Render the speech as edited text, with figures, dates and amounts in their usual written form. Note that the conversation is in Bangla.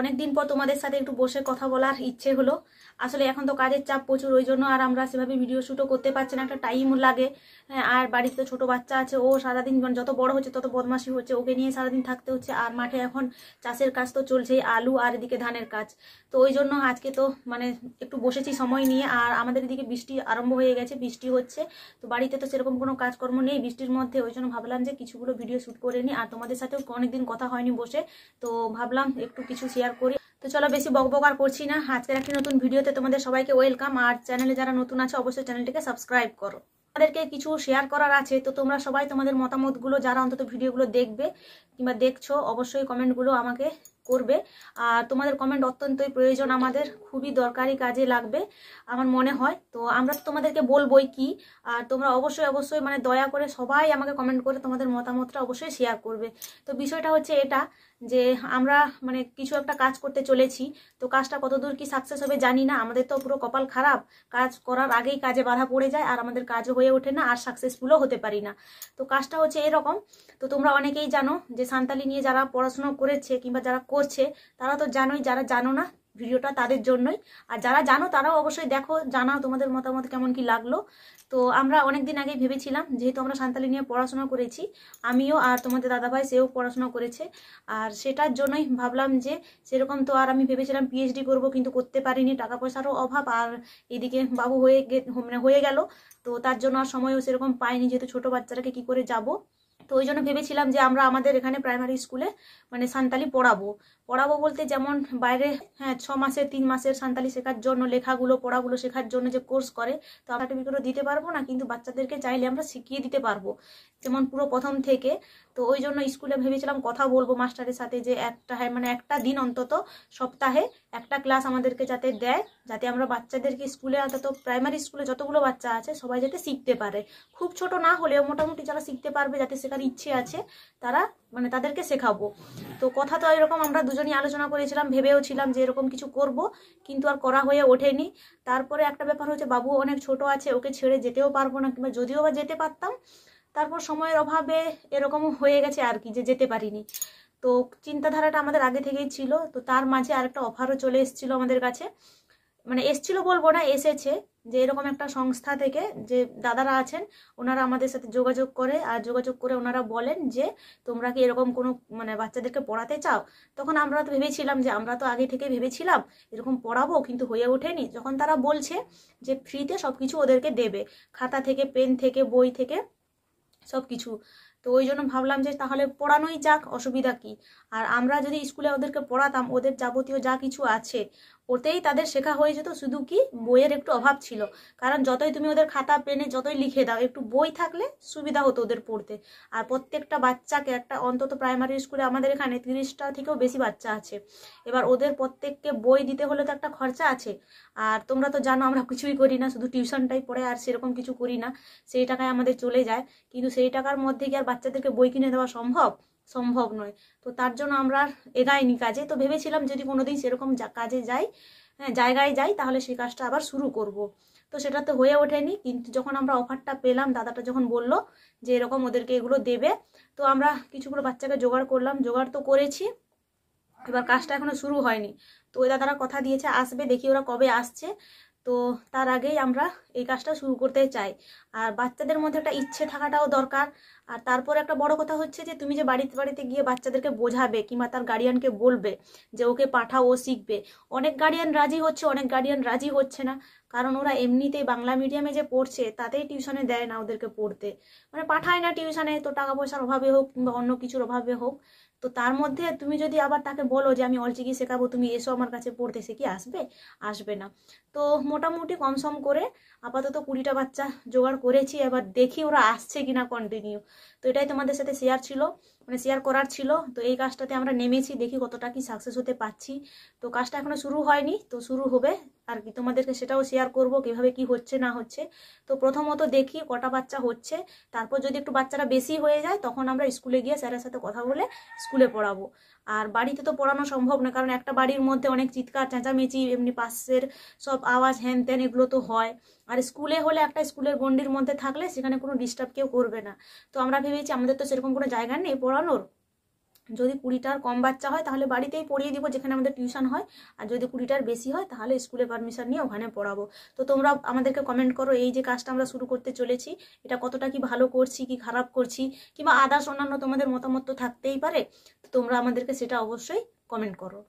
অনেক দিন পর তোমাদের সাথে একটু বসে কথা বলার ইচ্ছে হলো। আসলে এখন তো কাজের চাপ প্রচুর, ওই জন্য আর আমরা সেভাবে ভিডিও শুটও করতে পারছি না, একটা টাইম লাগে। হ্যাঁ, আর বাড়িতে ছোট বাচ্চা আছে, ও সারাদিন যত বড় হচ্ছে তত বদমাশি হচ্ছে, ওকে নিয়ে সারাদিন থাকতে হচ্ছে। আর মাঠে এখন চাষের কাজ তো চলছেই, আলু আর এদিকে ধানের কাজ। তো ওই জন্য আজকে তো একটু বসেছি সময় নিয়ে। আর আমাদের এদিকে বৃষ্টি আরম্ভ হয়ে গেছে, বৃষ্টি হচ্ছে। তো বাড়িতে তো সেরকম কোনো কাজকর্ম নেই বৃষ্টির মধ্যে, ওই জন্য ভাবলাম যে কিছুগুলো ভিডিও শ্যুট করে নিই। আর তোমাদের সাথেও অনেকদিন কথা হয়নি বসে, তো ভাবলাম একটু কিছু শেয়ার করি। তো চলো বেশি বকবক আর করছি না, আজকের একটি নতুন ভিডিওতে তোমাদের সবাইকে ওয়েলকাম। আর চ্যানেলে যারা নতুন আছে অবশ্যই চ্যানেলটিকে সাবস্ক্রাইব করো। আমাদেরকে কিছু শেয়ার করার আছে, তো তোমরা সবাই তোমাদের মতামতগুলো যারা অন্তত ভিডিওগুলো দেখবে কিংবা দেখছো অবশ্যই কমেন্টগুলো আমাকে করবে। আর তোমাদের কমেন্ট অত্যন্তই প্রয়োজন, আমাদের খুবই দরকারি কাজে লাগবে আমার মনে হয়। তো আমরা তো তোমাদেরকে বলবোই কি, আর তোমরা অবশ্যই অবশ্যই দয়া করে সবাই আমাকে কমেন্ট করে তোমাদের মতামতটা অবশ্যই শেয়ার করবে। তো বিষয়টা হচ্ছে এটা যে আমরা কিছু একটা কাজ করতে চলেছি, তো কাজটা কতদূর কি সাকসেস হবে জানি না। আমাদের তো পুরো কপাল খারাপ, কাজ করার আগেই কাজে বাধা পড়ে যায় আর আমাদের কাজও হয়ে ওঠে না আর সাকসেসফুলও হতে পারি না। তো কাজটা হচ্ছে এরকম, তো তোমরা অনেকেই জানো যে সান্তালি নিয়ে যারা পড়াশোনা করেছে কিংবা যারা করছে তারা তো জানোই, যারা জানো না ভিডিওটা তাদের জন্যই। আর যারা জানো তারাও অবশ্যই দেখো, জানাও তোমাদের মতামত কেমন কি লাগলো। তো আমরা অনেকদিন আগে ভেবেছিলাম, যেহেতু আমরা সান্তালি নিয়ে পড়াশোনা করেছি, আমিও আর তোমাদের দাদাভাই সেও পড়াশোনা করেছে, আর সেটার জন্যই ভাবলাম যে সেরকম তো আর আমি ভেবেছিলাম পিএইচডি করব, কিন্তু করতে পারিনি, টাকা পয়সারও অভাব, আর এদিকে বাবু হয়ে গেল। তো তার জন্য আর সময়ও সেরকম পাইনি, যেহেতু ছোট বাচ্চাটাকে কি করে যাব। তো ওই জন্য ভেবেছিলাম যে আমরা আমাদের এখানে প্রাইমারি স্কুলে সান্তালি পড়াবো বলতে যেমন বাইরে 6 মাসের 3 মাসের সান্তালি শেখার জন্য, লেখাগুলো পড়াগুলো শেখার জন্য যে কোর্স করে, তো আমরা সার্টিফিকেটও দিতে পারবো না, কিন্তু বাচ্চাদেরকে চাইলে আমরা শিখিয়ে দিতে পারবো যেমন পুরো প্রথম থেকে। তো ওই জন্য স্কুলে ভেবেছিলাম কথা বলবো মাস্টারের সাথে যে একটা দিন অন্তত সপ্তাহে একটা ক্লাস আমাদেরকে যাতে দেয়, যাতে আমরা বাচ্চাদেরকে স্কুলে অন্তত প্রাইমারি স্কুলে যতগুলো বাচ্চা আছে সবাই যাতে শিখতে পারে, খুব ছোট না হলেও মোটামুটি যারা শিখতে পারবে, যাতে শেখার ইচ্ছে আছে তারা তাদেরকে শেখাবো। তো কথা তো এরকম আমরা দুজনই আলোচনা করেছিলাম, ভেবেও ছিলাম যে এরকম কিছু করব, কিন্তু আর করা হয়ে ওঠেনি। তারপরে একটা ব্যাপার হচ্ছে, বাবু অনেক ছোট আছে, ওকে ছেড়ে যেতেও পারবো না, কিংবা যদিও বা যেতে পারতাম তারপর সময়ের অভাবে এরকম হয়ে গেছে আর কি, যে যেতে পারিনি। তো চিন্তাধারাটা আমাদের আগে থেকেই ছিল। তো তার মাঝে আরেকটা অফারও চলে এসেছিল আমাদের কাছে, এসেছিল বলবো না, এসেছে, যে এরকম একটা সংস্থা থেকে যে দাদারা আছেন ওনারা আমাদের সাথে যোগাযোগ করে, আর যোগাযোগ করে ওনারা বলেন যে তোমরা কি এরকম কোনো বাচ্চাদেরকে পড়াতে চাও। তখন আমরা তো ভেবেছিলাম যে আমরা তো আগে থেকে ভেবেছিলাম এরকম পড়াবো, কিন্তু হয়ে ওঠেনি। যখন তারা বলছে যে ফ্রিতে সবকিছু ওদেরকে দেবে, খাতা থেকে পেন থেকে বই থেকে সব কিছু, তো ওই জন্য ভাবলাম যে তাহলে পড়ানোই যাক, অসুবিধা কি। আর আমরা যদি স্কুলে ওদেরকে পড়াতাম, ওদের যাবতীয় যা কিছু আছে ওতেই তাদের শেখা হয়ে যেত, শুধু কি বইয়ের একটু অভাব ছিল। কারণ যতই তুমি ওদের খাতা পেনে যতই লিখে দাও, একটু বই থাকলে সুবিধা হতো ওদের পড়তে। আর প্রত্যেকটা বাচ্চাকে একটা অন্তত প্রাইমারি স্কুলে আমাদের এখানে 30টা থেকেও বেশি বাচ্চা আছে, এবার ওদের প্রত্যেককে বই দিতে হলে তো একটা খরচা আছে। আর তোমরা তো জানো আমরা কিছুই করি না, শুধু টিউশনটাই পড়ে, আর সেরকম কিছু করি না, সেই টাকায় আমাদের চলে যায়। কিন্তু সেই টাকার মধ্যে কি আর বাচ্চাদেরকে বই কিনে দেওয়া সম্ভব নয়। তো তার জন্য আমরা এগাইনি কাজে। তো ভেবেছিলাম যদি কোনোদিন সেরকম কাজে যাই, জায়গায় যাই, তাহলে সেই কাজটা আবার শুরু করব। তো সেটা তো হয়ে ওঠেনি, কিন্তু যখন আমরা অফারটা পেলাম, দাদাটা যখন বলল যে এরকম ওদেরকে এগুলো দেবে, তো আমরা কিছুগুলো বাচ্চাকে জোগাড় করলাম, জোগাড় তো করেছি, এবার কাজটা এখনো শুরু হয়নি। তো ওই দাদারা কথা দিয়েছে আসবে, দেখি ওরা কবে আসছে। তো তার আগেই আমরা এই কাজটা শুরু করতে চাই। আর বাচ্চাদের মধ্যে একটা ইচ্ছে থাকাটাও দরকার। আর তারপরে একটা বড় কথা হচ্ছে যে তুমি যে বাড়িতে বাড়িতে গিয়ে বাচ্চাদেরকে বোঝাবে কিংবা তার গার্ডিয়ানকে বলবে যে ওকে পাঠাও, ও শিখবে, অনেক গার্ডিয়ান রাজি হচ্ছে, অনেক গার্ডিয়ান রাজি হচ্ছে না। কারণ ওরা এমনিতেই বাংলা মিডিয়ামে যে পড়ছে তাতেই টিউশনে দেয় না ওদেরকে পড়তে, পাঠায় না টিউশনে, তো টাকা পয়সার অভাবে হোক কিংবা অন্য কিছুর অভাবে হোক। তো তার মধ্যে তুমি যদি আবার তাকে বলো যে আমি অলচিকি শেখাবো, তুমি এসো আমার কাছে পড়তে, সে কি আসবে না। তো মোটামুটি কমসম করে আপাতত 20টা বাচ্চা জোগাড় করেছি, এবার দেখি ওরা আসছে কিনা কন্টিনিউ। তো এটাই তোমাদের সাথে শেয়ার করার ছিল। তো এই কাজটাতে আমরা নেমেছি, দেখি কতটা কি সাকসেস হতে পারছি। তো কাজটা এখনো শুরু হয়নি, তো শুরু হবে আর কি, তোমাদেরকে সেটাও শেয়ার করব কিভাবে কি হচ্ছে না হচ্ছে। তো প্রথমত দেখি কটা বাচ্চা হচ্ছে, তারপর যদি একটু বাচ্চারা বেশি হয়ে যায় তখন আমরা স্কুলে গিয়ে স্যারের সাথে কথা বলে স্কুলে পড়াবো। আর বাড়িতে তো পড়ানো সম্ভব না, কারণ একটা বাড়ির মধ্যে অনেক চিৎকার চেঁচামেচি, এমনি পাশের সব আওয়াজ হ্যান ত্যান এগুলো তো হয়। আর স্কুলে হলে একটা স্কুলের গণ্ডির মধ্যে থাকলে সেখানে কোনো ডিস্টার্ব কেউ করবে না। তো আমরা ভেবেছি আমাদের তো সেরকম কোনো জায়গা নেই পড়ানোর, যদি 20টার কম বাচ্চা হয় তাহলে বাড়িতেই পড়িয়ে দিব, যেখানে আমাদের টিউশন হয়। আর যদি 20টার বেশি হয় তাহলে স্কুলে পারমিশন নিয়ে ওখানে পড়াবো। তো তোমরা আমাদেরকে কমেন্ট করো এই যে কাজটা আমরা শুরু করতে চলেছি এটা কতটা কি ভালো করছি কি খারাপ করছি, কিংবা আদার্স অন্যান্য তোমাদের মতামত তো থাকতেই পারে, তো তোমরা আমাদেরকে সেটা অবশ্যই কমেন্ট করো।